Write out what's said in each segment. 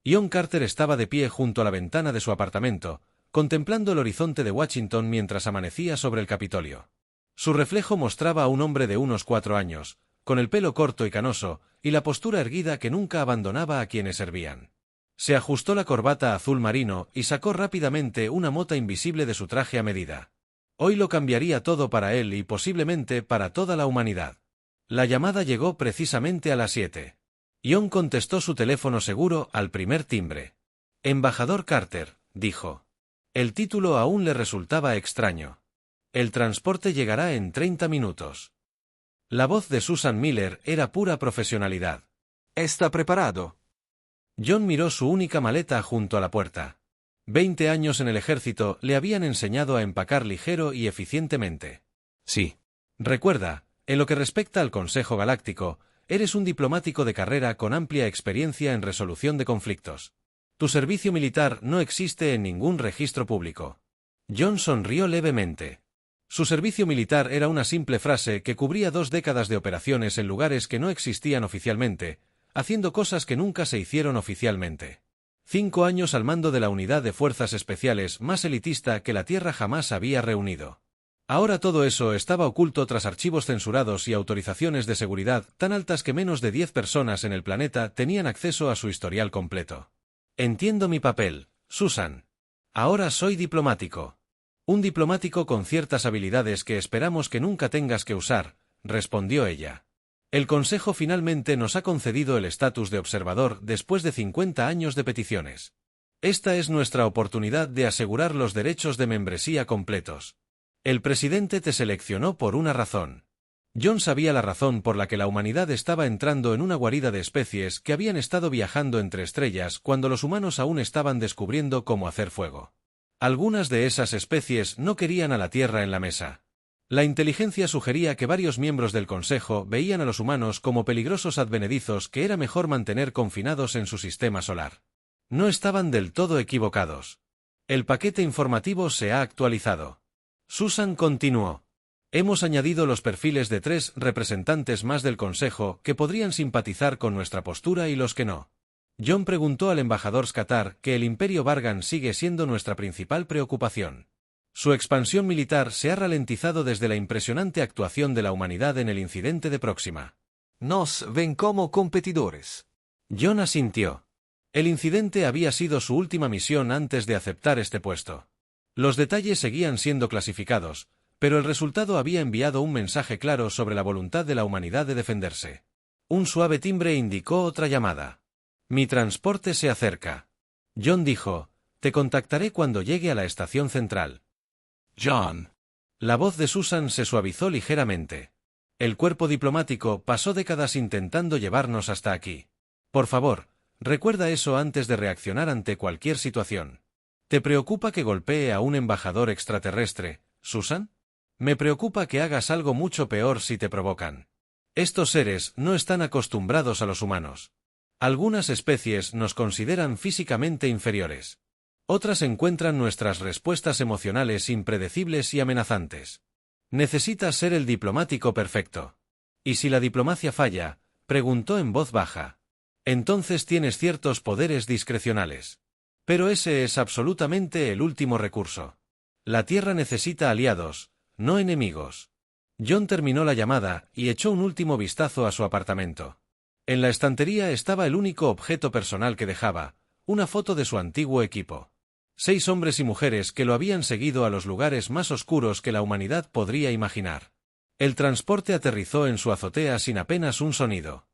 John Carter estaba de pie junto a la ventana de su apartamento, contemplando el horizonte de Washington mientras amanecía sobre el Capitolio. Su reflejo mostraba a un hombre de unos 4 años, con el pelo corto y canoso, y la postura erguida que nunca abandonaba a quienes servían. Se ajustó la corbata azul marino y sacó rápidamente una mota invisible de su traje a medida. Hoy lo cambiaría todo para él y posiblemente para toda la humanidad. La llamada llegó precisamente a las 7. John contestó su teléfono seguro al primer timbre. «Embajador Carter», dijo. El título aún le resultaba extraño. «El transporte llegará en 30 minutos». La voz de Susan Miller era pura profesionalidad. ¿Está preparado? John miró su única maleta junto a la puerta. 20 años en el ejército le habían enseñado a empacar ligero y eficientemente. Sí. Recuerda, en lo que respecta al Consejo Galáctico, eres un diplomático de carrera con amplia experiencia en resolución de conflictos. Tu servicio militar no existe en ningún registro público. John sonrió levemente. Su servicio militar era una simple frase que cubría 2 décadas de operaciones en lugares que no existían oficialmente, haciendo cosas que nunca se hicieron oficialmente. 5 años al mando de la unidad de fuerzas especiales más elitista que la Tierra jamás había reunido. Ahora todo eso estaba oculto tras archivos censurados y autorizaciones de seguridad tan altas que menos de 10 personas en el planeta tenían acceso a su historial completo. Entiendo mi papel, Susan. Ahora soy diplomático. Un diplomático con ciertas habilidades que esperamos que nunca tengas que usar, respondió ella. El Consejo finalmente nos ha concedido el estatus de observador después de 50 años de peticiones. Esta es nuestra oportunidad de asegurar los derechos de membresía completos. El presidente te seleccionó por una razón. John sabía la razón por la que la humanidad estaba entrando en una guarida de especies que habían estado viajando entre estrellas cuando los humanos aún estaban descubriendo cómo hacer fuego. Algunas de esas especies no querían a la Tierra en la mesa. La inteligencia sugería que varios miembros del Consejo veían a los humanos como peligrosos advenedizos que era mejor mantener confinados en su sistema solar. No estaban del todo equivocados. El paquete informativo se ha actualizado. Susan continuó. Hemos añadido los perfiles de 3 representantes más del Consejo que podrían simpatizar con nuestra postura y los que no. John preguntó al embajador Skatar que el Imperio Vargan sigue siendo nuestra principal preocupación. Su expansión militar se ha ralentizado desde la impresionante actuación de la humanidad en el incidente de Próxima. Nos ven como competidores. John asintió. El incidente había sido su última misión antes de aceptar este puesto. Los detalles seguían siendo clasificados, pero el resultado había enviado un mensaje claro sobre la voluntad de la humanidad de defenderse. Un suave timbre indicó otra llamada. Mi transporte se acerca. John dijo, te contactaré cuando llegue a la estación central. John. La voz de Susan se suavizó ligeramente. El cuerpo diplomático pasó décadas intentando llevarnos hasta aquí. Por favor, recuerda eso antes de reaccionar ante cualquier situación. ¿Te preocupa que golpee a un embajador extraterrestre, Susan? Me preocupa que hagas algo mucho peor si te provocan. Estos seres no están acostumbrados a los humanos. Algunas especies nos consideran físicamente inferiores. Otras encuentran nuestras respuestas emocionales impredecibles y amenazantes. Necesitas ser el diplomático perfecto. ¿Y si la diplomacia falla?, preguntó en voz baja. Entonces tienes ciertos poderes discrecionales. Pero ese es absolutamente el último recurso. La Tierra necesita aliados, no enemigos. John terminó la llamada y echó un último vistazo a su apartamento. En la estantería estaba el único objeto personal que dejaba, una foto de su antiguo equipo. 6 hombres y mujeres que lo habían seguido a los lugares más oscuros que la humanidad podría imaginar. El transporte aterrizó en su azotea sin apenas un sonido.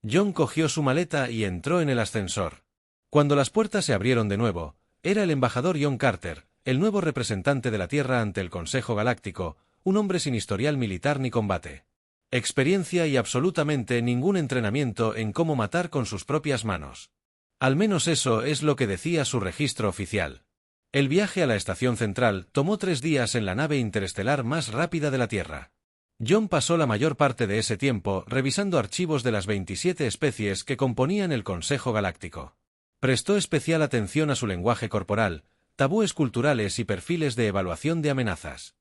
John cogió su maleta y entró en el ascensor. Cuando las puertas se abrieron de nuevo, era el embajador John Carter, el nuevo representante de la Tierra ante el Consejo Galáctico, un hombre sin historial militar ni combate. Experiencia y absolutamente ningún entrenamiento en cómo matar con sus propias manos. Al menos eso es lo que decía su registro oficial. El viaje a la estación central tomó 3 días en la nave interestelar más rápida de la Tierra. John pasó la mayor parte de ese tiempo revisando archivos de las 27 especies que componían el Consejo Galáctico. Prestó especial atención a su lenguaje corporal, tabúes culturales y perfiles de evaluación de amenazas.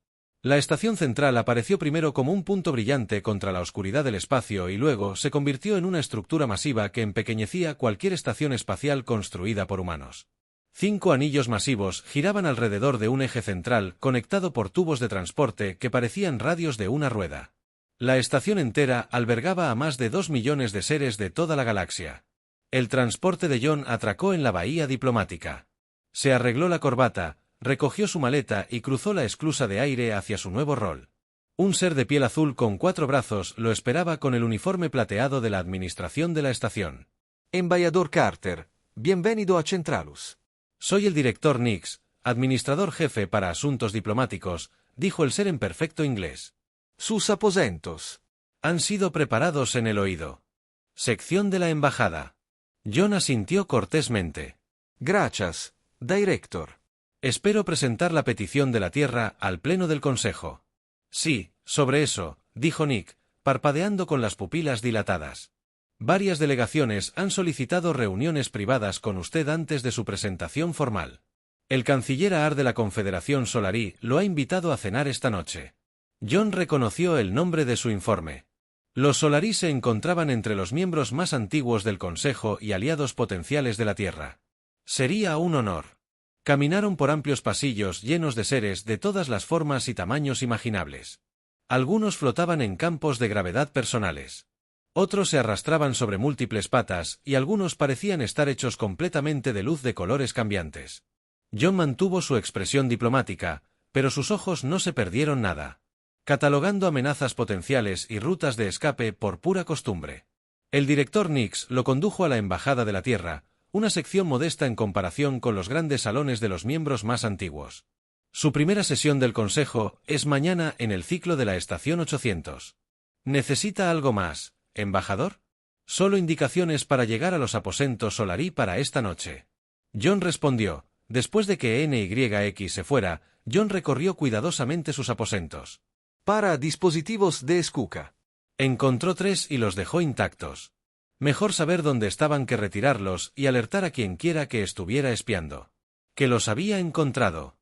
La estación central apareció primero como un punto brillante contra la oscuridad del espacio y luego se convirtió en una estructura masiva que empequeñecía cualquier estación espacial construida por humanos. 5 anillos masivos giraban alrededor de un eje central conectado por tubos de transporte que parecían radios de una rueda. La estación entera albergaba a más de 2 millones de seres de toda la galaxia. El transporte de John atracó en la bahía diplomática. Se arregló la corbata, recogió su maleta y cruzó la esclusa de aire hacia su nuevo rol. Un ser de piel azul con 4 brazos lo esperaba con el uniforme plateado de la administración de la estación. Embajador Carter, bienvenido a Centralus. Soy el director Nix, administrador jefe para asuntos diplomáticos, dijo el ser en perfecto inglés. Sus aposentos han sido preparados en el oído. Sección de la embajada. John asintió cortésmente. Gracias, director. Espero presentar la petición de la Tierra al Pleno del Consejo. Sí, sobre eso, dijo Nick, parpadeando con las pupilas dilatadas. Varias delegaciones han solicitado reuniones privadas con usted antes de su presentación formal. El canciller Aar de la Confederación Solarí lo ha invitado a cenar esta noche. John reconoció el nombre de su informe. Los Solarí se encontraban entre los miembros más antiguos del Consejo y aliados potenciales de la Tierra. Sería un honor. Caminaron por amplios pasillos llenos de seres de todas las formas y tamaños imaginables. Algunos flotaban en campos de gravedad personales. Otros se arrastraban sobre múltiples patas y algunos parecían estar hechos completamente de luz de colores cambiantes. John mantuvo su expresión diplomática, pero sus ojos no se perdieron nada, catalogando amenazas potenciales y rutas de escape por pura costumbre. El director Nix lo condujo a la Embajada de la Tierra, una sección modesta en comparación con los grandes salones de los miembros más antiguos. Su primera sesión del Consejo es mañana en el ciclo de la Estación 800. ¿Necesita algo más, embajador? Solo indicaciones para llegar a los aposentos Solarí para esta noche. John respondió. Después de que NYX se fuera, John recorrió cuidadosamente sus aposentos. Para dispositivos de escucha. Encontró 3 y los dejó intactos. Mejor saber dónde estaban que retirarlos y alertar a quien quiera que estuviera espiando. Que los había encontrado.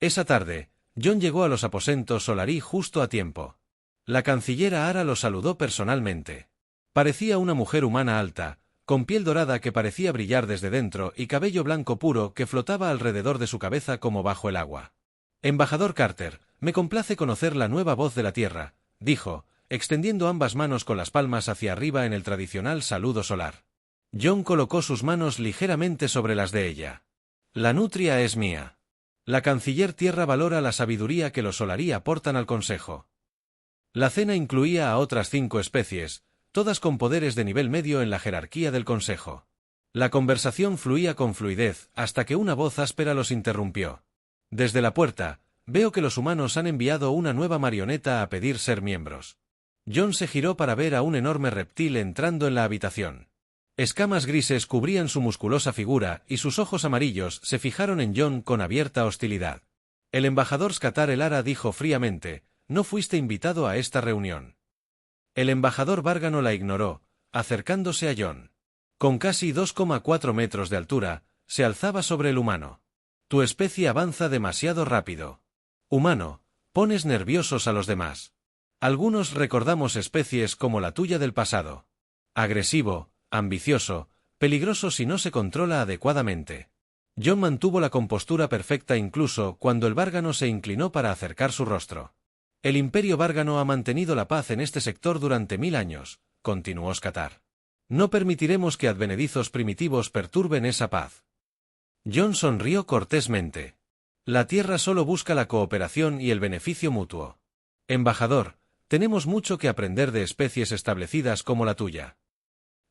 Esa tarde, John llegó a los aposentos Solarí justo a tiempo. La canciller Ara lo saludó personalmente. Parecía una mujer humana alta, con piel dorada que parecía brillar desde dentro y cabello blanco puro que flotaba alrededor de su cabeza como bajo el agua. Embajador Carter, me complace conocer la nueva voz de la Tierra, dijo, extendiendo ambas manos con las palmas hacia arriba en el tradicional saludo solar. John colocó sus manos ligeramente sobre las de ella. La nutria es mía. La canciller Tierra valora la sabiduría que los Solarí aportan al Consejo. La cena incluía a otras 5 especies, todas con poderes de nivel medio en la jerarquía del Consejo. La conversación fluía con fluidez hasta que una voz áspera los interrumpió. Desde la puerta, veo que los humanos han enviado una nueva marioneta a pedir ser miembros. John se giró para ver a un enorme reptil entrando en la habitación. Escamas grises cubrían su musculosa figura y sus ojos amarillos se fijaron en John con abierta hostilidad. El embajador Skatar Elara dijo fríamente, no fuiste invitado a esta reunión. El embajador Bárgano la ignoró, acercándose a John. Con casi 2,4 metros de altura, se alzaba sobre el humano. Tu especie avanza demasiado rápido. Humano, pones nerviosos a los demás. Algunos recordamos especies como la tuya del pasado. Agresivo, ambicioso, peligroso si no se controla adecuadamente. John mantuvo la compostura perfecta incluso cuando el Bárgano se inclinó para acercar su rostro. El Imperio Bárgano ha mantenido la paz en este sector durante 1000 años, continuó Skatar. No permitiremos que advenedizos primitivos perturben esa paz. John sonrió cortésmente. La Tierra solo busca la cooperación y el beneficio mutuo. Embajador, tenemos mucho que aprender de especies establecidas como la tuya.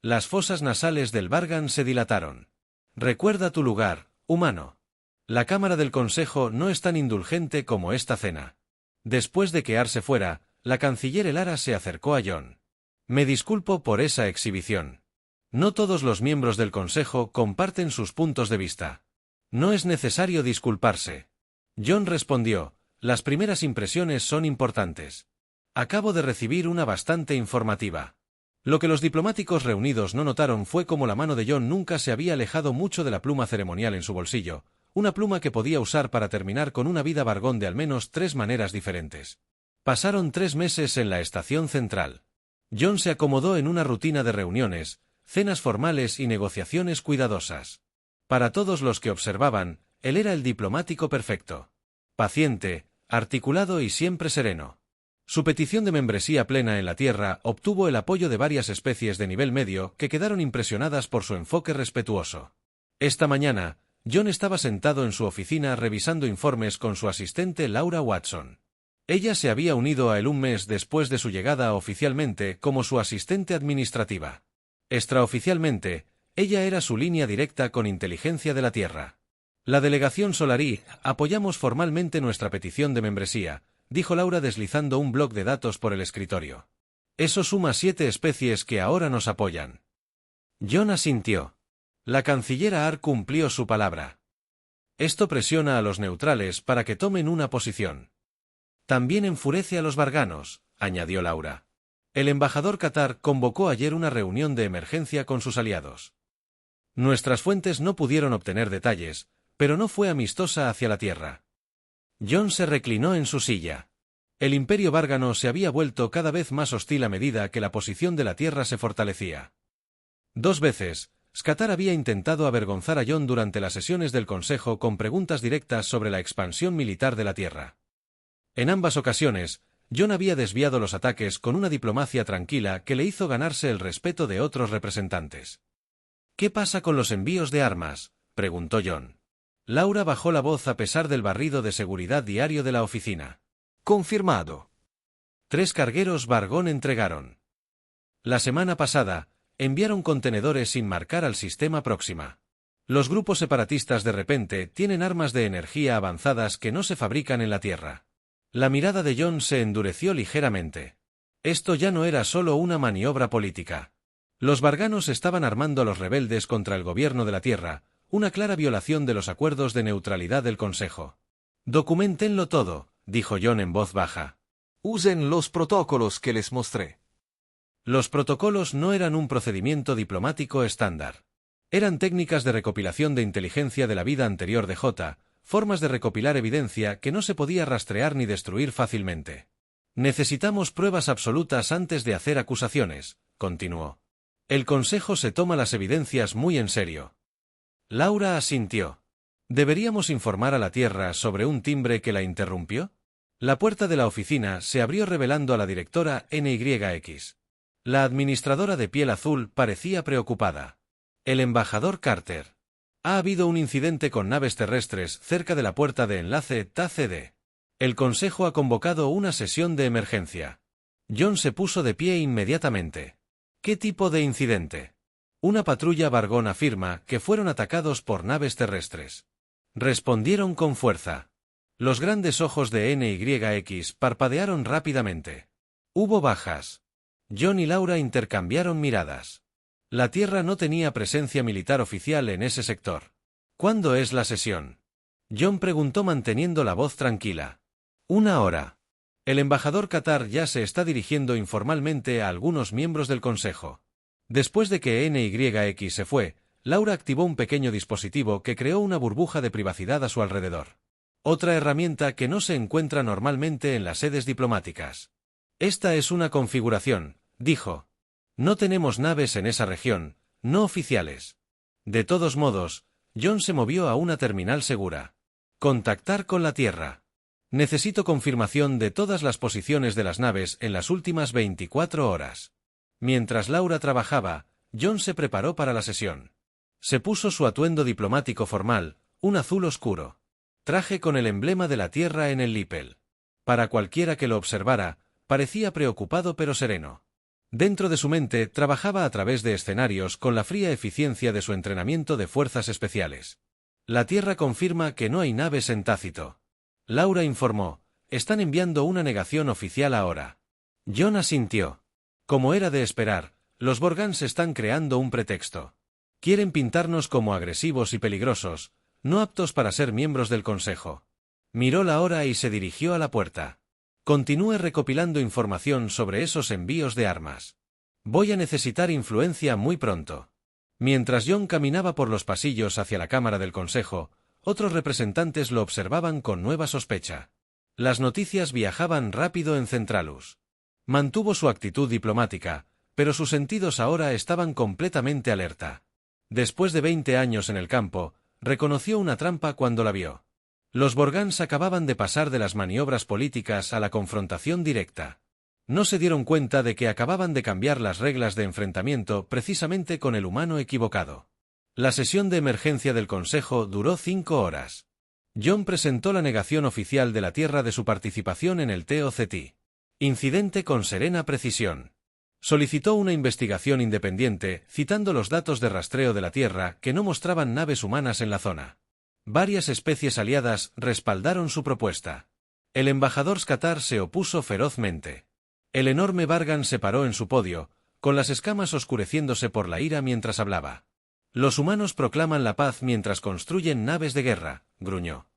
Las fosas nasales del Bárgan se dilataron. Recuerda tu lugar, humano. La Cámara del Consejo no es tan indulgente como esta cena. Después de que Aar se fuera, la canciller Elara se acercó a John. Me disculpo por esa exhibición. No todos los miembros del Consejo comparten sus puntos de vista. No es necesario disculparse. John respondió, las primeras impresiones son importantes. Acabo de recibir una bastante informativa. Lo que los diplomáticos reunidos no notaron fue cómo la mano de John nunca se había alejado mucho de la pluma ceremonial en su bolsillo, una pluma que podía usar para terminar con una vida Vargón de al menos 3 maneras diferentes. Pasaron 3 meses en la estación central. John se acomodó en una rutina de reuniones, cenas formales y negociaciones cuidadosas. Para todos los que observaban, él era el diplomático perfecto. Paciente, articulado y siempre sereno. Su petición de membresía plena en la Tierra obtuvo el apoyo de varias especies de nivel medio que quedaron impresionadas por su enfoque respetuoso. Esta mañana, John estaba sentado en su oficina revisando informes con su asistente Laura Watson. Ella se había unido a él un mes después de su llegada oficialmente como su asistente administrativa. Extraoficialmente, ella era su línea directa con inteligencia de la Tierra. La delegación Solarí, apoyamos formalmente nuestra petición de membresía, dijo Laura deslizando un bloc de datos por el escritorio. Eso suma 7 especies que ahora nos apoyan. John asintió. La canciller Aar cumplió su palabra. Esto presiona a los neutrales para que tomen una posición. También enfurece a los varganos, añadió Laura. El embajador Qatar convocó ayer una reunión de emergencia con sus aliados. Nuestras fuentes no pudieron obtener detalles, pero no fue amistosa hacia la Tierra. John se reclinó en su silla. El imperio várgano se había vuelto cada vez más hostil a medida que la posición de la Tierra se fortalecía. 2 veces, Qatar había intentado avergonzar a John durante las sesiones del Consejo con preguntas directas sobre la expansión militar de la Tierra. En ambas ocasiones, John había desviado los ataques con una diplomacia tranquila que le hizo ganarse el respeto de otros representantes. ¿Qué pasa con los envíos de armas?, preguntó John. Laura bajó la voz a pesar del barrido de seguridad diario de la oficina. Confirmado. 3 cargueros Vargón entregaron. La semana pasada, enviaron contenedores sin marcar al sistema Próxima. Los grupos separatistas de repente tienen armas de energía avanzadas que no se fabrican en la Tierra. La mirada de John se endureció ligeramente. Esto ya no era solo una maniobra política. Los varganos estaban armando a los rebeldes contra el gobierno de la Tierra, una clara violación de los acuerdos de neutralidad del Consejo. Documentenlo todo, dijo John en voz baja. Usen los protocolos que les mostré. Los protocolos no eran un procedimiento diplomático estándar. Eran técnicas de recopilación de inteligencia de la vida anterior de J, formas de recopilar evidencia que no se podía rastrear ni destruir fácilmente. Necesitamos pruebas absolutas antes de hacer acusaciones, continuó. El Consejo se toma las evidencias muy en serio. Laura asintió. ¿Deberíamos informar a la Tierra sobre un timbre que la interrumpió? La puerta de la oficina se abrió revelando a la directora NYX. La administradora de piel azul parecía preocupada. El embajador Carter. Ha habido un incidente con naves terrestres cerca de la puerta de enlace TACD. El Consejo ha convocado una sesión de emergencia. John se puso de pie inmediatamente. ¿Qué tipo de incidente? Una patrulla Vargón afirma que fueron atacados por naves terrestres. Respondieron con fuerza. Los grandes ojos de NYX parpadearon rápidamente. Hubo bajas. John y Laura intercambiaron miradas. La Tierra no tenía presencia militar oficial en ese sector. ¿Cuándo es la sesión? John preguntó manteniendo la voz tranquila. 1 hora. El embajador Qatar ya se está dirigiendo informalmente a algunos miembros del Consejo. Después de que NYX se fue, Laura activó un pequeño dispositivo que creó una burbuja de privacidad a su alrededor. Otra herramienta que no se encuentra normalmente en las sedes diplomáticas. Esta es una configuración, dijo. No tenemos naves en esa región, no oficiales. De todos modos, John se movió a una terminal segura. Contactar con la Tierra. Necesito confirmación de todas las posiciones de las naves en las últimas 24 horas. Mientras Laura trabajaba, John se preparó para la sesión. Se puso su atuendo diplomático formal, un azul oscuro. Traje con el emblema de la Tierra en el lapel. Para cualquiera que lo observara, parecía preocupado pero sereno. Dentro de su mente trabajaba a través de escenarios con la fría eficiencia de su entrenamiento de fuerzas especiales. La Tierra confirma que no hay naves en Tácito. Laura informó, están enviando una negación oficial ahora. John asintió. Como era de esperar, los Vorgans están creando un pretexto. Quieren pintarnos como agresivos y peligrosos, no aptos para ser miembros del Consejo. Miró la hora y se dirigió a la puerta. Continúe recopilando información sobre esos envíos de armas. Voy a necesitar influencia muy pronto. Mientras John caminaba por los pasillos hacia la Cámara del Consejo, Otros representantes lo observaban con nueva sospecha. Las noticias viajaban rápido en Centralus. Mantuvo su actitud diplomática, pero sus sentidos ahora estaban completamente alerta. Después de 20 años en el campo, reconoció una trampa cuando la vio. Los Borgans acababan de pasar de las maniobras políticas a la confrontación directa. No se dieron cuenta de que acababan de cambiar las reglas de enfrentamiento precisamente con el humano equivocado. La sesión de emergencia del Consejo duró 5 horas. Jon presentó la negación oficial de la Tierra de su participación en el TOCT. Incidente con serena precisión. Solicitó una investigación independiente, citando los datos de rastreo de la Tierra que no mostraban naves humanas en la zona. Varias especies aliadas respaldaron su propuesta. El embajador Skatar se opuso ferozmente. El enorme Vargan se paró en su podio, con las escamas oscureciéndose por la ira mientras hablaba. Los humanos proclaman la paz mientras construyen naves de guerra, gruñó.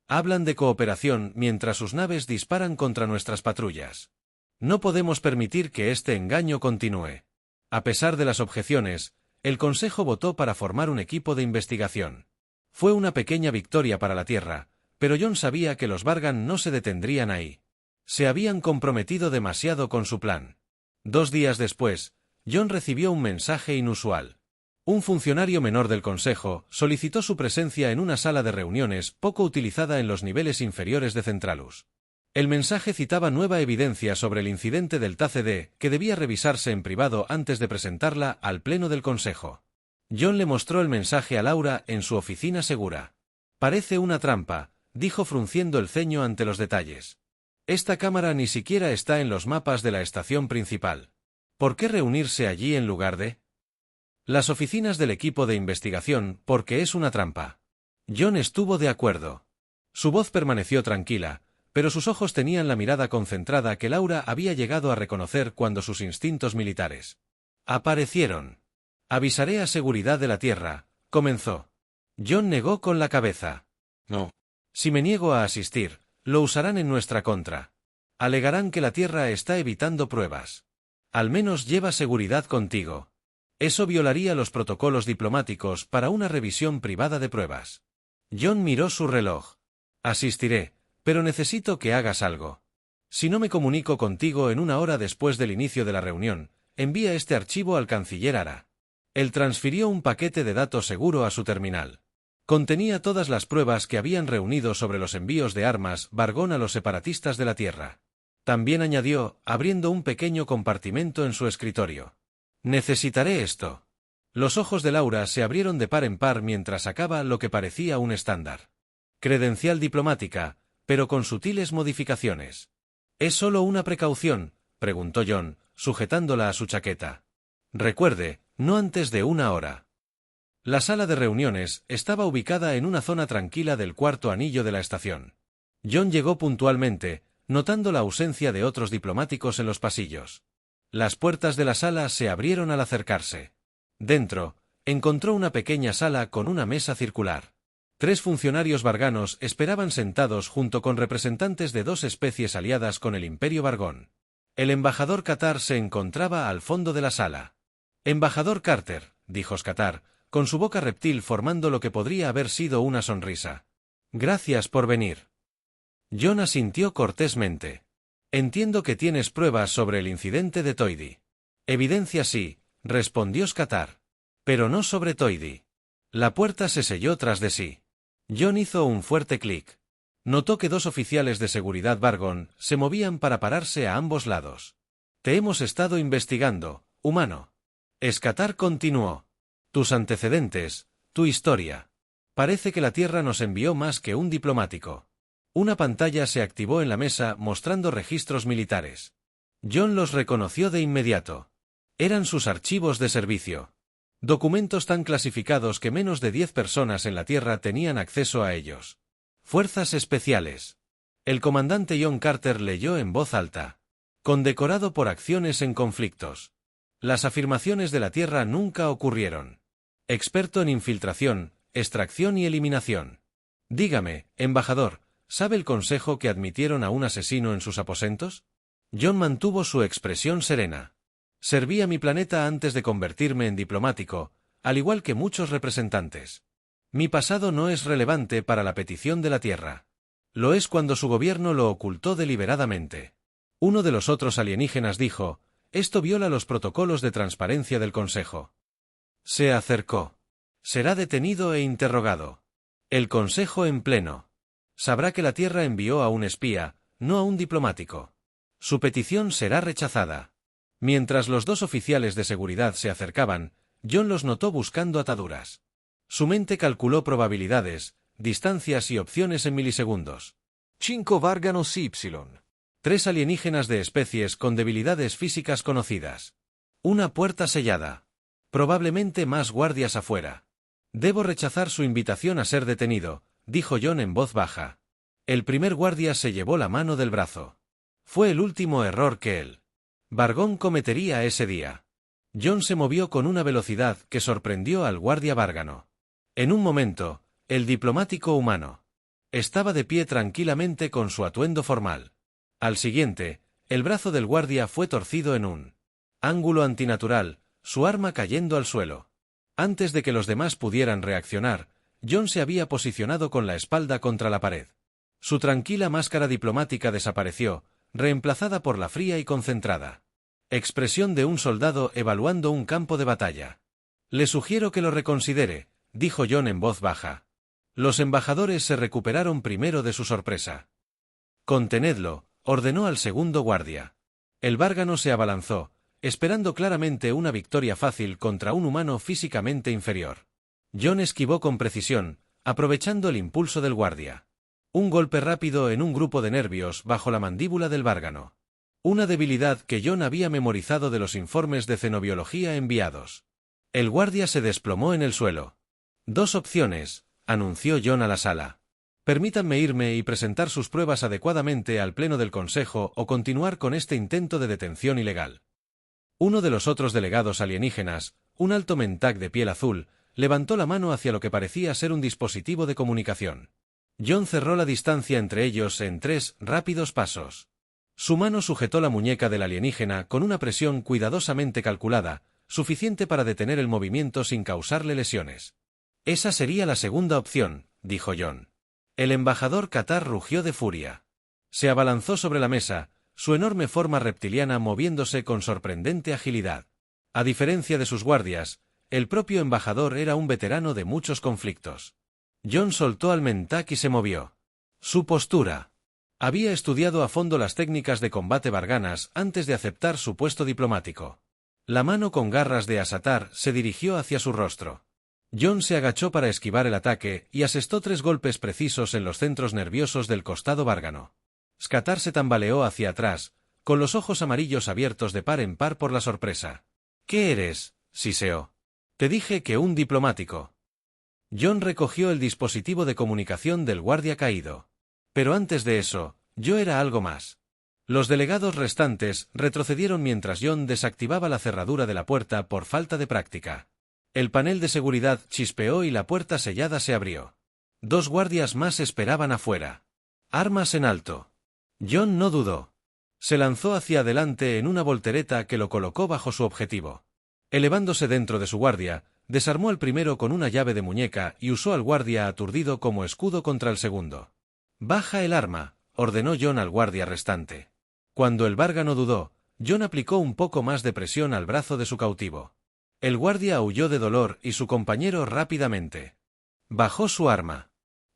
Hablan de cooperación mientras sus naves disparan contra nuestras patrullas. No podemos permitir que este engaño continúe. A pesar de las objeciones, el Consejo votó para formar un equipo de investigación. Fue una pequeña victoria para la Tierra, pero Jon sabía que los Vargan no se detendrían ahí. Se habían comprometido demasiado con su plan. 2 días después, Jon recibió un mensaje inusual. Un funcionario menor del Consejo solicitó su presencia en una sala de reuniones poco utilizada en los niveles inferiores de Centralus. El mensaje citaba nueva evidencia sobre el incidente del TACD que debía revisarse en privado antes de presentarla al Pleno del Consejo. Jon le mostró el mensaje a Laura en su oficina segura. Parece una trampa, dijo frunciendo el ceño ante los detalles. Esta cámara ni siquiera está en los mapas de la estación principal. ¿Por qué reunirse allí en lugar de...? Las oficinas del equipo de investigación, porque es una trampa. Jon estuvo de acuerdo. Su voz permaneció tranquila, pero sus ojos tenían la mirada concentrada que Laura había llegado a reconocer cuando sus instintos militares aparecieron. Avisaré a seguridad de la Tierra, comenzó. Jon negó con la cabeza. No. Si me niego a asistir, lo usarán en nuestra contra. Alegarán que la Tierra está evitando pruebas. Al menos lleva seguridad contigo. Eso violaría los protocolos diplomáticos para una revisión privada de pruebas. Jon miró su reloj. Asistiré, pero necesito que hagas algo. Si no me comunico contigo en 1 hora después del inicio de la reunión, envía este archivo al canciller Ara. Él transfirió un paquete de datos seguro a su terminal. Contenía todas las pruebas que habían reunido sobre los envíos de armas Vargon a los separatistas de la Tierra. También añadió, abriendo un pequeño compartimento en su escritorio. Necesitaré esto. Los ojos de Laura se abrieron de par en par mientras sacaba lo que parecía un estándar. Credencial diplomática, pero con sutiles modificaciones. ¿Es solo una precaución?, preguntó Jon, sujetándola a su chaqueta. Recuerde, no antes de 1 hora. La sala de reuniones estaba ubicada en una zona tranquila del cuarto anillo de la estación. Jon llegó puntualmente, notando la ausencia de otros diplomáticos en los pasillos. Las puertas de la sala se abrieron al acercarse. Dentro, encontró una pequeña sala con una mesa circular. 3 funcionarios varganos esperaban sentados junto con representantes de 2 especies aliadas con el Imperio Vargón. El embajador Skatar se encontraba al fondo de la sala. «Embajador Carter», dijo Skatar, con su boca reptil formando lo que podría haber sido una sonrisa. «Gracias por venir». Jon asintió cortésmente. «Entiendo que tienes pruebas sobre el incidente de Toidi». «Evidencia sí», respondió Skatar. «Pero no sobre Toidi». La puerta se selló tras de sí. Jon hizo un fuerte clic. Notó que 2 oficiales de seguridad Vargon se movían para pararse a ambos lados. «Te hemos estado investigando, humano». Skatar continuó. «Tus antecedentes, tu historia. Parece que la Tierra nos envió más que un diplomático». Una pantalla se activó en la mesa mostrando registros militares. Jon los reconoció de inmediato. Eran sus archivos de servicio. Documentos tan clasificados que menos de 10 personas en la Tierra tenían acceso a ellos. Fuerzas especiales. El comandante Jon Carter leyó en voz alta. Condecorado por acciones en conflictos. Las afirmaciones de la Tierra nunca ocurrieron. Experto en infiltración, extracción y eliminación. Dígame, embajador, ¿sabe el consejo que admitieron a un asesino en sus aposentos? Jon mantuvo su expresión serena. Serví a mi planeta antes de convertirme en diplomático, al igual que muchos representantes. Mi pasado no es relevante para la petición de la Tierra. Lo es cuando su gobierno lo ocultó deliberadamente. Uno de los otros alienígenas dijo, esto viola los protocolos de transparencia del Consejo. Se acercó. Será detenido e interrogado. El Consejo en pleno. Sabrá que la Tierra envió a un espía, no a un diplomático. Su petición será rechazada. Mientras los dos oficiales de seguridad se acercaban, John los notó buscando ataduras. Su mente calculó probabilidades, distancias y opciones en milisegundos. 5 Varganos Y. 3 alienígenas de especies con debilidades físicas conocidas. Una puerta sellada. Probablemente más guardias afuera. Debo rechazar su invitación a ser detenido, dijo John en voz baja. El primer guardia se llevó la mano del brazo. Fue el último error que él, Vargón, cometería ese día. John se movió con una velocidad que sorprendió al guardia Várgano. En un momento, el diplomático humano estaba de pie tranquilamente con su atuendo formal. Al siguiente, el brazo del guardia fue torcido en un ángulo antinatural, su arma cayendo al suelo. Antes de que los demás pudieran reaccionar, John se había posicionado con la espalda contra la pared. Su tranquila máscara diplomática desapareció, reemplazada por la fría y concentrada expresión de un soldado evaluando un campo de batalla. Le sugiero que lo reconsidere, dijo John en voz baja. Los embajadores se recuperaron primero de su sorpresa. Contenedlo, ordenó al segundo guardia. El Várgano se abalanzó, esperando claramente una victoria fácil contra un humano físicamente inferior. John esquivó con precisión, aprovechando el impulso del guardia. Un golpe rápido en un grupo de nervios bajo la mandíbula del Várgano. Una debilidad que John había memorizado de los informes de xenobiología enviados. El guardia se desplomó en el suelo. 2 opciones, anunció John a la sala. Permítanme irme y presentar sus pruebas adecuadamente al Pleno del Consejo o continuar con este intento de detención ilegal. Uno de los otros delegados alienígenas, un alto mentak de piel azul, levantó la mano hacia lo que parecía ser un dispositivo de comunicación. John cerró la distancia entre ellos en 3 rápidos pasos. Su mano sujetó la muñeca del alienígena con una presión cuidadosamente calculada, suficiente para detener el movimiento sin causarle lesiones. Esa sería la segunda opción, dijo John. El embajador Qatar rugió de furia. Se abalanzó sobre la mesa, su enorme forma reptiliana moviéndose con sorprendente agilidad. A diferencia de sus guardias, el propio embajador era un veterano de muchos conflictos. John soltó al mentak y se movió. Su postura. Había estudiado a fondo las técnicas de combate varganas antes de aceptar su puesto diplomático. La mano con garras de asatar se dirigió hacia su rostro. John se agachó para esquivar el ataque y asestó 3 golpes precisos en los centros nerviosos del costado Várgano. Qatar se tambaleó hacia atrás, con los ojos amarillos abiertos de par en par por la sorpresa. ¿Qué eres?, siseó. Te dije que un diplomático. John recogió el dispositivo de comunicación del guardia caído. Pero antes de eso, yo era algo más. Los delegados restantes retrocedieron mientras John desactivaba la cerradura de la puerta por falta de práctica. El panel de seguridad chispeó y la puerta sellada se abrió. 2 guardias más esperaban afuera. Armas en alto. John no dudó. Se lanzó hacia adelante en una voltereta que lo colocó bajo su objetivo. Elevándose dentro de su guardia, desarmó al primero con una llave de muñeca y usó al guardia aturdido como escudo contra el segundo. «Baja el arma», ordenó John al guardia restante. Cuando el Várgano dudó, John aplicó un poco más de presión al brazo de su cautivo. El guardia aulló de dolor y su compañero rápidamente bajó su arma.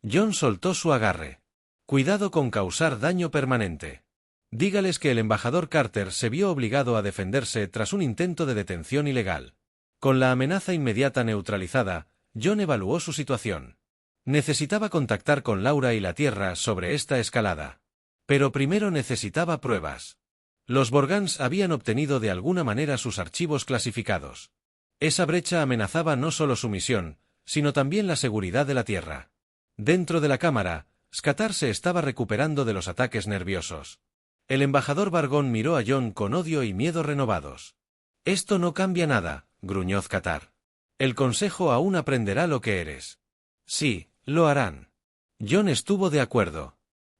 John soltó su agarre. Cuidado con causar daño permanente. Dígales que el embajador Carter se vio obligado a defenderse tras un intento de detención ilegal. Con la amenaza inmediata neutralizada, John evaluó su situación. Necesitaba contactar con Laura y la Tierra sobre esta escalada. Pero primero necesitaba pruebas. Los Vorgans habían obtenido de alguna manera sus archivos clasificados. Esa brecha amenazaba no solo su misión, sino también la seguridad de la Tierra. Dentro de la cámara, Qatar se estaba recuperando de los ataques nerviosos. El embajador Vargón miró a John con odio y miedo renovados. «Esto no cambia nada», gruñó Qatar. «El Consejo aún aprenderá lo que eres». «Sí, lo harán». John estuvo de acuerdo.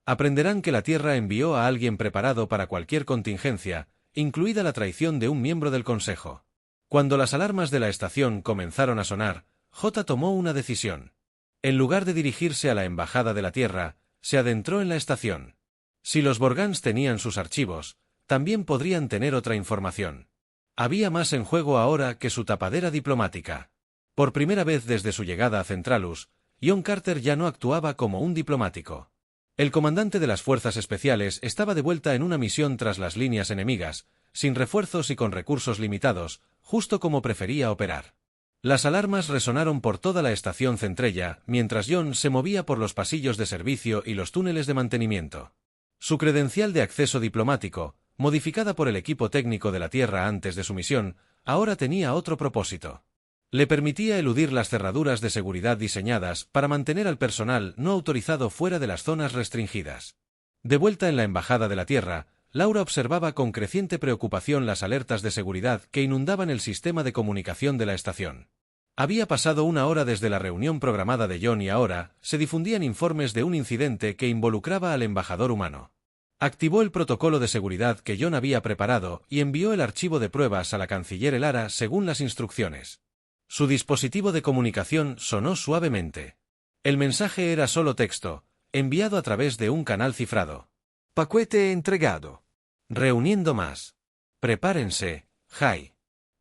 Aprenderán que la Tierra envió a alguien preparado para cualquier contingencia, incluida la traición de un miembro del Consejo. Cuando las alarmas de la estación comenzaron a sonar, J tomó una decisión. En lugar de dirigirse a la embajada de la Tierra, se adentró en la estación. Si los Borgans tenían sus archivos, también podrían tener otra información. Había más en juego ahora que su tapadera diplomática. Por primera vez desde su llegada a Centralus, John Carter ya no actuaba como un diplomático. El comandante de las fuerzas especiales estaba de vuelta en una misión tras las líneas enemigas, sin refuerzos y con recursos limitados, justo como prefería operar. Las alarmas resonaron por toda la estación Centrella, mientras John se movía por los pasillos de servicio y los túneles de mantenimiento. Su credencial de acceso diplomático, modificada por el equipo técnico de la Tierra antes de su misión, ahora tenía otro propósito. Le permitía eludir las cerraduras de seguridad diseñadas para mantener al personal no autorizado fuera de las zonas restringidas. De vuelta en la Embajada de la Tierra, Laura observaba con creciente preocupación las alertas de seguridad que inundaban el sistema de comunicación de la estación. Había pasado una hora desde la reunión programada de John y ahora se difundían informes de un incidente que involucraba al embajador humano. Activó el protocolo de seguridad que John había preparado y envió el archivo de pruebas a la canciller Elara según las instrucciones. Su dispositivo de comunicación sonó suavemente. El mensaje era solo texto, enviado a través de un canal cifrado. Paquete entregado. Reuniendo más. Prepárense, Jai.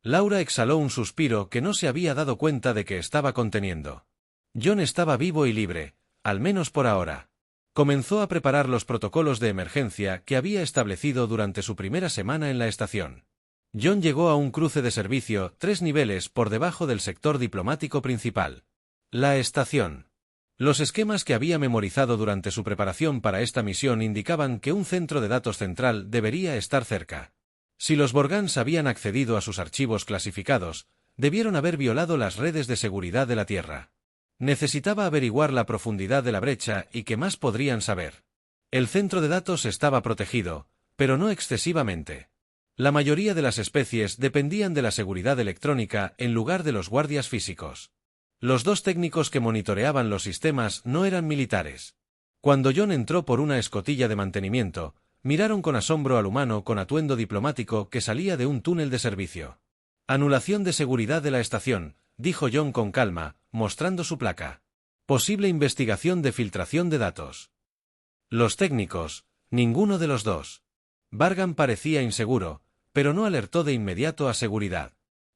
Laura exhaló un suspiro que no se había dado cuenta de que estaba conteniendo. John estaba vivo y libre, al menos por ahora. Comenzó a preparar los protocolos de emergencia que había establecido durante su primera semana en la estación. John llegó a un cruce de servicio 3 niveles por debajo del sector diplomático principal. La estación. Los esquemas que había memorizado durante su preparación para esta misión indicaban que un centro de datos central debería estar cerca. Si los Borgans habían accedido a sus archivos clasificados, debieron haber violado las redes de seguridad de la Tierra. Necesitaba averiguar la profundidad de la brecha y qué más podrían saber. El centro de datos estaba protegido, pero no excesivamente. La mayoría de las especies dependían de la seguridad electrónica en lugar de los guardias físicos. Los 2 técnicos que monitoreaban los sistemas no eran militares. Cuando John entró por una escotilla de mantenimiento, miraron con asombro al humano con atuendo diplomático que salía de un túnel de servicio. Anulación de seguridad de la estación, dijo John con calma, mostrando su placa. Posible investigación de filtración de datos. Los técnicos, ninguno de los 2. Bargan parecía inseguro, pero no alertó de inmediato a seguridad.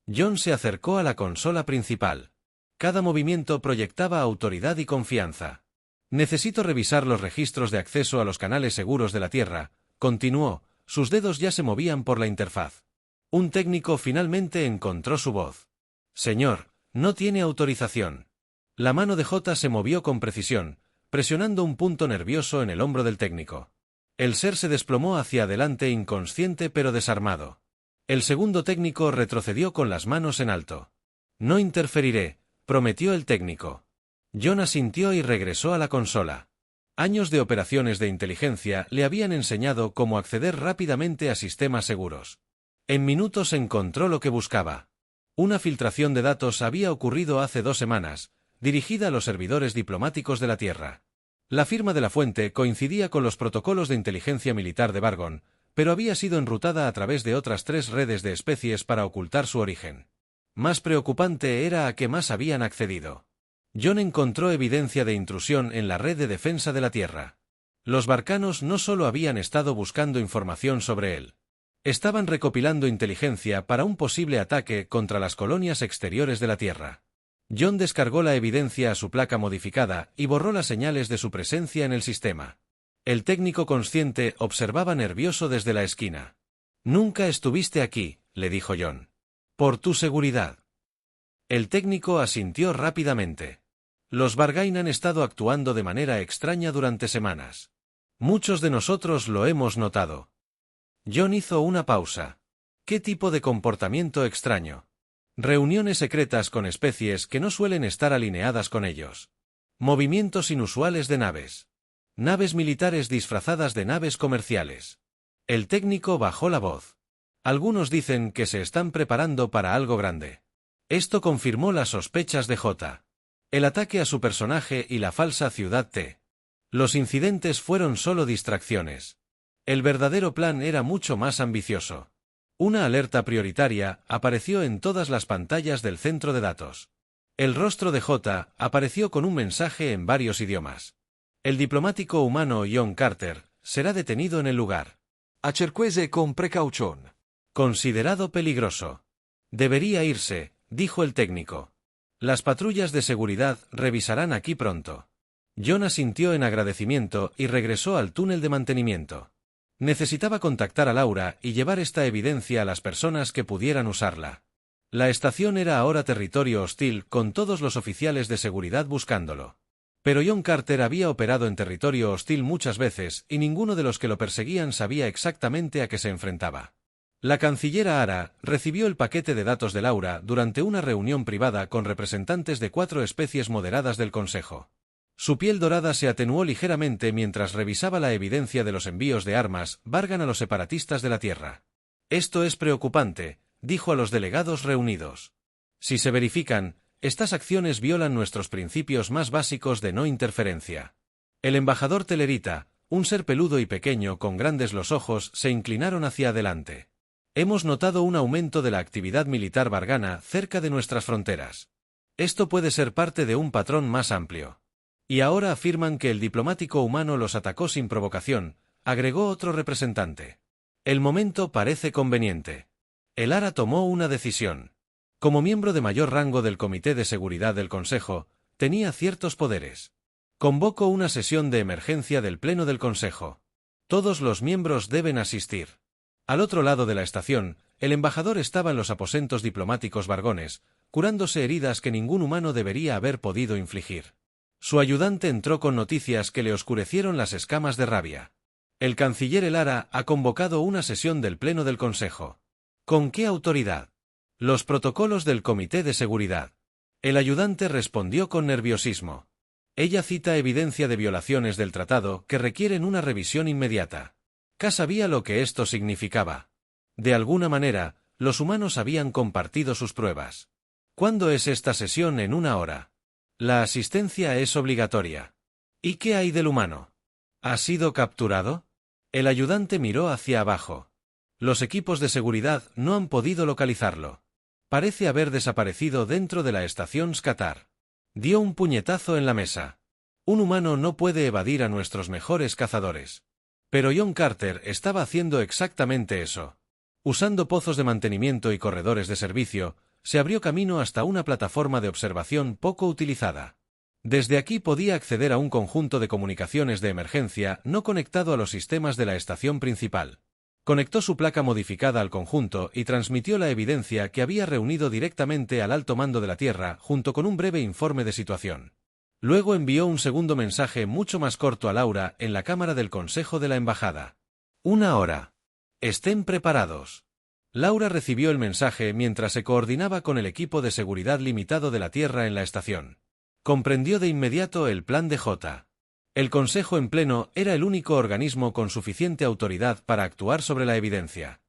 John se acercó a la consola principal. Cada movimiento proyectaba autoridad y confianza. Necesito revisar los registros de acceso a los canales seguros de la Tierra, continuó, sus dedos ya se movían por la interfaz. Un técnico finalmente encontró su voz. Señor, no tiene autorización. La mano de J se movió con precisión, presionando un punto nervioso en el hombro del técnico. El ser se desplomó hacia adelante inconsciente pero desarmado. El segundo técnico retrocedió con las manos en alto. No interferiré, prometió el técnico. John asintió y regresó a la consola. Años de operaciones de inteligencia le habían enseñado cómo acceder rápidamente a sistemas seguros. En minutos encontró lo que buscaba. Una filtración de datos había ocurrido hace 2 semanas, dirigida a los servidores diplomáticos de la Tierra. La firma de la fuente coincidía con los protocolos de inteligencia militar de Bargon, pero había sido enrutada a través de otras 3 redes de especies para ocultar su origen. Más preocupante era a qué más habían accedido. John encontró evidencia de intrusión en la red de defensa de la Tierra. Los barcanos no solo habían estado buscando información sobre él. Estaban recopilando inteligencia para un posible ataque contra las colonias exteriores de la Tierra. John descargó la evidencia a su placa modificada y borró las señales de su presencia en el sistema. El técnico consciente observaba nervioso desde la esquina. «Nunca estuviste aquí», le dijo John. «Por tu seguridad». El técnico asintió rápidamente. Los Bargain han estado actuando de manera extraña durante semanas. Muchos de nosotros lo hemos notado. John hizo una pausa. ¿Qué tipo de comportamiento extraño? Reuniones secretas con especies que no suelen estar alineadas con ellos. Movimientos inusuales de naves. Naves militares disfrazadas de naves comerciales. El técnico bajó la voz. Algunos dicen que se están preparando para algo grande. Esto confirmó las sospechas de J. El ataque a su personaje y la falsa ciudad T. Los incidentes fueron solo distracciones. El verdadero plan era mucho más ambicioso. Una alerta prioritaria apareció en todas las pantallas del centro de datos. El rostro de J apareció con un mensaje en varios idiomas. El diplomático humano John Carter será detenido en el lugar. Acerquese con precaución. Considerado peligroso. Debería irse, dijo el técnico. Las patrullas de seguridad revisarán aquí pronto. John asintió en agradecimiento y regresó al túnel de mantenimiento. Necesitaba contactar a Laura y llevar esta evidencia a las personas que pudieran usarla. La estación era ahora territorio hostil con todos los oficiales de seguridad buscándolo. Pero John Carter había operado en territorio hostil muchas veces y ninguno de los que lo perseguían sabía exactamente a qué se enfrentaba. La cancillera Ara recibió el paquete de datos de Laura durante una reunión privada con representantes de 4 especies moderadas del Consejo. Su piel dorada se atenuó ligeramente mientras revisaba la evidencia de los envíos de armas Vargan a los separatistas de la Tierra. Esto es preocupante, dijo a los delegados reunidos. Si se verifican, estas acciones violan nuestros principios más básicos de no interferencia. El embajador Telerita, un ser peludo y pequeño con grandes los ojos, se inclinaron hacia adelante. Hemos notado un aumento de la actividad militar vargana cerca de nuestras fronteras. Esto puede ser parte de un patrón más amplio. Y ahora afirman que el diplomático humano los atacó sin provocación, agregó otro representante. El momento parece conveniente. El Ara tomó una decisión. Como miembro de mayor rango del Comité de Seguridad del Consejo, tenía ciertos poderes. Convocó una sesión de emergencia del Pleno del Consejo. Todos los miembros deben asistir. Al otro lado de la estación, el embajador estaba en los aposentos diplomáticos vargones, curándose heridas que ningún humano debería haber podido infligir. Su ayudante entró con noticias que le oscurecieron las escamas de rabia. El canciller Elara ha convocado una sesión del Pleno del Consejo. ¿Con qué autoridad? Los protocolos del Comité de Seguridad. El ayudante respondió con nerviosismo. Ella cita evidencia de violaciones del tratado que requieren una revisión inmediata. K sabía lo que esto significaba. De alguna manera, los humanos habían compartido sus pruebas. ¿Cuándo es esta sesión? En 1 hora. La asistencia es obligatoria. ¿Y qué hay del humano? ¿Ha sido capturado? El ayudante miró hacia abajo. Los equipos de seguridad no han podido localizarlo. Parece haber desaparecido dentro de la estación Skatar. Dio un puñetazo en la mesa. Un humano no puede evadir a nuestros mejores cazadores. Pero John Carter estaba haciendo exactamente eso. Usando pozos de mantenimiento y corredores de servicio, se abrió camino hasta una plataforma de observación poco utilizada. Desde aquí podía acceder a un conjunto de comunicaciones de emergencia no conectado a los sistemas de la estación principal. Conectó su placa modificada al conjunto y transmitió la evidencia que había reunido directamente al alto mando de la Tierra junto con un breve informe de situación. Luego envió un segundo mensaje mucho más corto a Laura en la cámara del Consejo de la Embajada. 1 hora. Estén preparados. Laura recibió el mensaje mientras se coordinaba con el equipo de seguridad limitado de la Tierra en la estación. Comprendió de inmediato el plan de J. El Consejo en pleno era el único organismo con suficiente autoridad para actuar sobre la evidencia.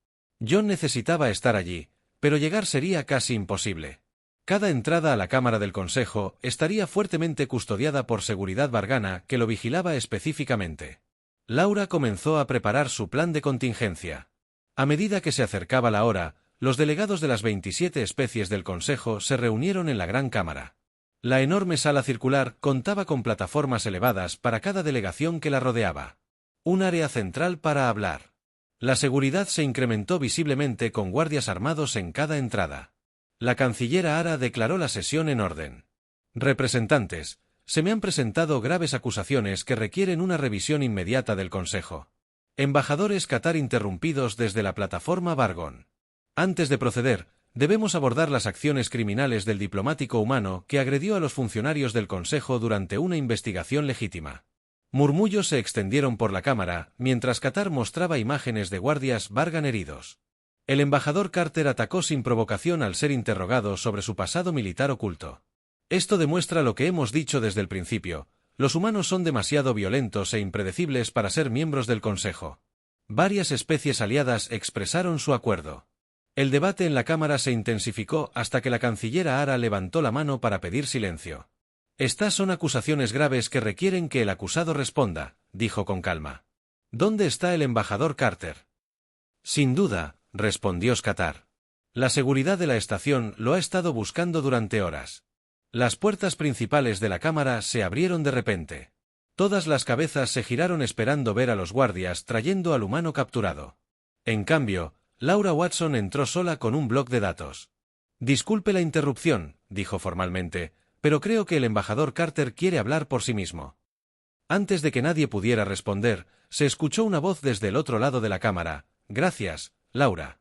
John necesitaba estar allí, pero llegar sería casi imposible. Cada entrada a la Cámara del Consejo estaría fuertemente custodiada por seguridad vargana que lo vigilaba específicamente. Laura comenzó a preparar su plan de contingencia. A medida que se acercaba la hora, los delegados de las 27 especies del Consejo se reunieron en la Gran Cámara. La enorme sala circular contaba con plataformas elevadas para cada delegación que la rodeaba. Un área central para hablar. La seguridad se incrementó visiblemente con guardias armados en cada entrada. La cancillera Ara declaró la sesión en orden. Representantes, se me han presentado graves acusaciones que requieren una revisión inmediata del Consejo. Embajadores Qatar interrumpidos desde la plataforma Vargon. Antes de proceder, debemos abordar las acciones criminales del diplomático humano que agredió a los funcionarios del Consejo durante una investigación legítima. Murmullos se extendieron por la cámara, mientras Qatar mostraba imágenes de guardias Vargan heridos. El embajador Carter atacó sin provocación al ser interrogado sobre su pasado militar oculto. Esto demuestra lo que hemos dicho desde el principio: los humanos son demasiado violentos e impredecibles para ser miembros del Consejo. Varias especies aliadas expresaron su acuerdo. El debate en la Cámara se intensificó hasta que la cancillera Ara levantó la mano para pedir silencio. Estas son acusaciones graves que requieren que el acusado responda, dijo con calma. ¿Dónde está el embajador Carter? Sin duda, respondió Skatar. La seguridad de la estación lo ha estado buscando durante horas. Las puertas principales de la cámara se abrieron de repente. Todas las cabezas se giraron esperando ver a los guardias trayendo al humano capturado. En cambio, Laura Watson entró sola con un bloc de datos. «Disculpe la interrupción», dijo formalmente, «pero creo que el embajador Carter quiere hablar por sí mismo». Antes de que nadie pudiera responder, se escuchó una voz desde el otro lado de la cámara. «Gracias, Laura».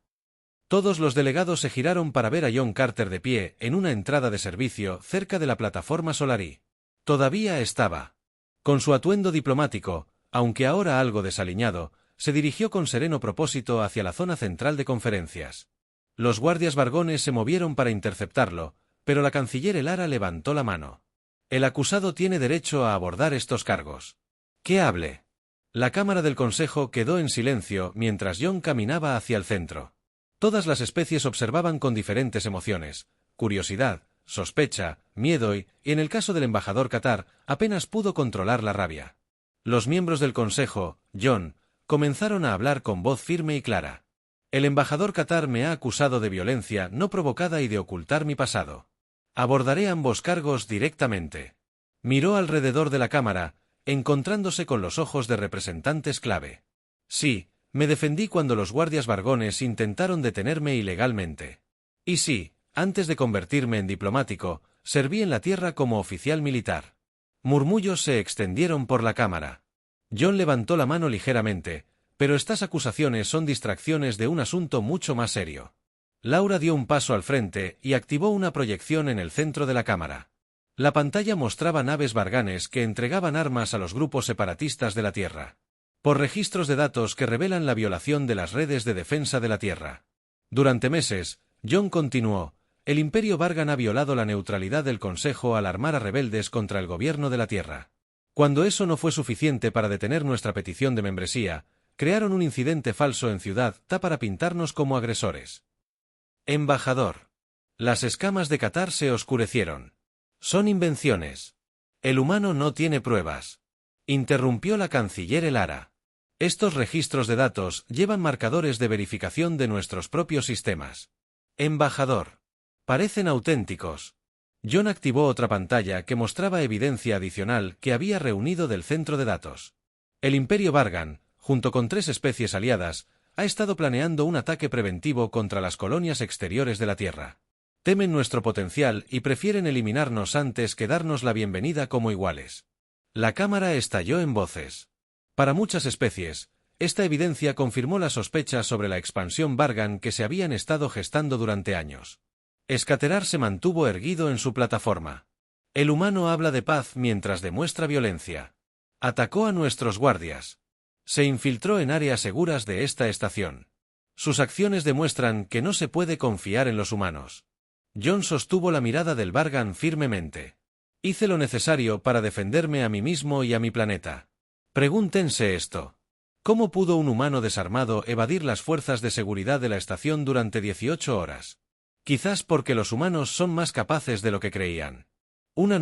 Todos los delegados se giraron para ver a John Carter de pie en una entrada de servicio cerca de la plataforma Solarí. Todavía estaba. Con su atuendo diplomático, aunque ahora algo desaliñado, se dirigió con sereno propósito hacia la zona central de conferencias. Los guardias vargones se movieron para interceptarlo, pero la canciller Elara levantó la mano. «El acusado tiene derecho a abordar estos cargos. Que hable». La Cámara del Consejo quedó en silencio mientras John caminaba hacia el centro. Todas las especies observaban con diferentes emociones: curiosidad, sospecha, miedo y, en el caso del embajador Qatar, apenas pudo controlar la rabia. Los miembros del Consejo, John, comenzaron a hablar con voz firme y clara. «El embajador Qatar me ha acusado de violencia no provocada y de ocultar mi pasado. Abordaré ambos cargos directamente». Miró alrededor de la cámara, encontrándose con los ojos de representantes clave. «Sí, me defendí cuando los guardias vargones intentaron detenerme ilegalmente. Y sí, antes de convertirme en diplomático, serví en la tierra como oficial militar». Murmullos se extendieron por la cámara. John levantó la mano ligeramente, pero estas acusaciones son distracciones de un asunto mucho más serio. Laura dio un paso al frente y activó una proyección en el centro de la cámara. La pantalla mostraba naves varganes que entregaban armas a los grupos separatistas de la Tierra. Por registros de datos que revelan la violación de las redes de defensa de la Tierra. Durante meses, John continuó, el Imperio Vargan ha violado la neutralidad del Consejo al armar a rebeldes contra el gobierno de la Tierra. Cuando eso no fue suficiente para detener nuestra petición de membresía, crearon un incidente falso en Ciudad T para pintarnos como agresores. Embajador. Las escamas de Qatar se oscurecieron. Son invenciones. El humano no tiene pruebas. Interrumpió la canciller Elara. Estos registros de datos llevan marcadores de verificación de nuestros propios sistemas. Embajador. Parecen auténticos. John activó otra pantalla que mostraba evidencia adicional que había reunido del centro de datos. El Imperio Vargan, junto con 3 especies aliadas, ha estado planeando un ataque preventivo contra las colonias exteriores de la Tierra. Temen nuestro potencial y prefieren eliminarnos antes que darnos la bienvenida como iguales. La cámara estalló en voces. Para muchas especies, esta evidencia confirmó las sospechas sobre la expansión Vargan que se habían estado gestando durante años. Escaterar se mantuvo erguido en su plataforma. El humano habla de paz mientras demuestra violencia. Atacó a nuestros guardias. Se infiltró en áreas seguras de esta estación. Sus acciones demuestran que no se puede confiar en los humanos. John sostuvo la mirada del Vargan firmemente. Hice lo necesario para defenderme a mí mismo y a mi planeta. Pregúntense esto. ¿Cómo pudo un humano desarmado evadir las fuerzas de seguridad de la estación durante 18 horas? Quizás porque los humanos son más capaces de lo que creían. Una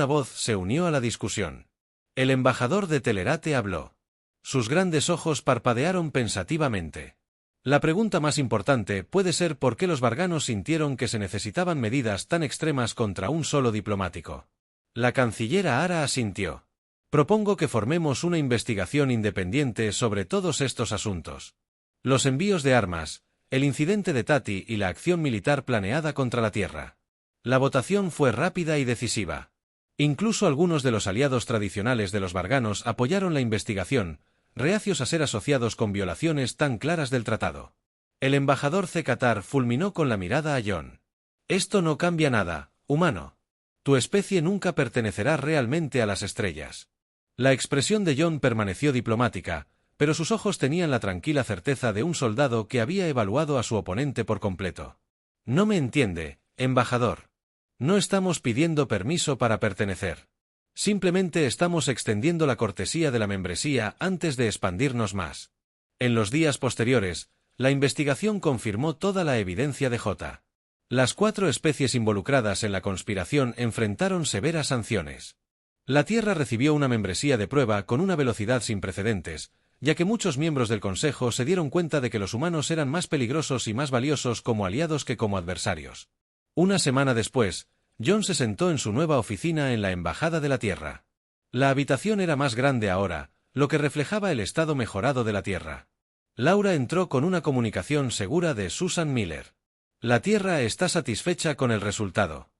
voz se unió a la discusión. El embajador de Telerate habló. Sus grandes ojos parpadearon pensativamente. La pregunta más importante puede ser por qué los varganos sintieron que se necesitaban medidas tan extremas contra un solo diplomático. La canciller Ara asintió. Propongo que formemos una investigación independiente sobre todos estos asuntos. Los envíos de armas, el incidente de Tati y la acción militar planeada contra la Tierra. La votación fue rápida y decisiva. Incluso algunos de los aliados tradicionales de los varganos apoyaron la investigación, reacios a ser asociados con violaciones tan claras del tratado. El embajador C. Qatar fulminó con la mirada a John. Esto no cambia nada, humano. Tu especie nunca pertenecerá realmente a las estrellas. La expresión de John permaneció diplomática, pero sus ojos tenían la tranquila certeza de un soldado que había evaluado a su oponente por completo. No me entiende, embajador. No estamos pidiendo permiso para pertenecer. Simplemente estamos extendiendo la cortesía de la membresía antes de expandirnos más. En los días posteriores, la investigación confirmó toda la evidencia de J. Las 4 especies involucradas en la conspiración enfrentaron severas sanciones. La Tierra recibió una membresía de prueba con una velocidad sin precedentes, ya que muchos miembros del Consejo se dieron cuenta de que los humanos eran más peligrosos y más valiosos como aliados que como adversarios. Una semana después, John se sentó en su nueva oficina en la Embajada de la Tierra. La habitación era más grande ahora, lo que reflejaba el estado mejorado de la Tierra. Laura entró con una comunicación segura de Susan Miller. La Tierra está satisfecha con el resultado.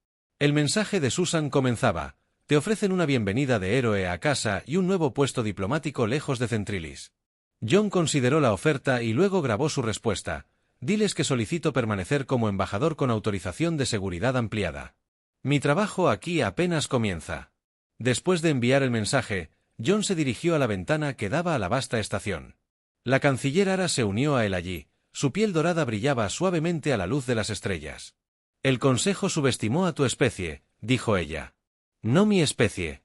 El mensaje de Susan comenzaba: te ofrecen una bienvenida de héroe a casa y un nuevo puesto diplomático lejos de Centrilis. John consideró la oferta y luego grabó su respuesta: diles que solicito permanecer como embajador con autorización de seguridad ampliada. Mi trabajo aquí apenas comienza. Después de enviar el mensaje, John se dirigió a la ventana que daba a la vasta estación. La canciller Ara se unió a él allí, su piel dorada brillaba suavemente a la luz de las estrellas. El consejo subestimó a tu especie, dijo ella. No mi especie.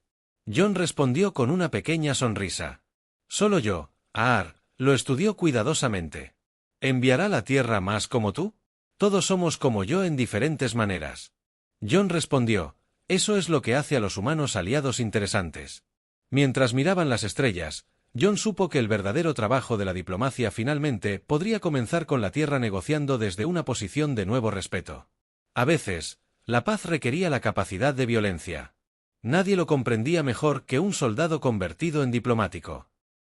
John respondió con una pequeña sonrisa. Solo yo, Aar, lo estudió cuidadosamente. ¿Enviará la Tierra más como tú? Todos somos como yo en diferentes maneras. John respondió: eso es lo que hace a los humanos aliados interesantes. Mientras miraban las estrellas, John supo que el verdadero trabajo de la diplomacia finalmente podría comenzar con la Tierra negociando desde una posición de nuevo respeto. A veces, la paz requería la capacidad de violencia. Nadie lo comprendía mejor que un soldado convertido en diplomático.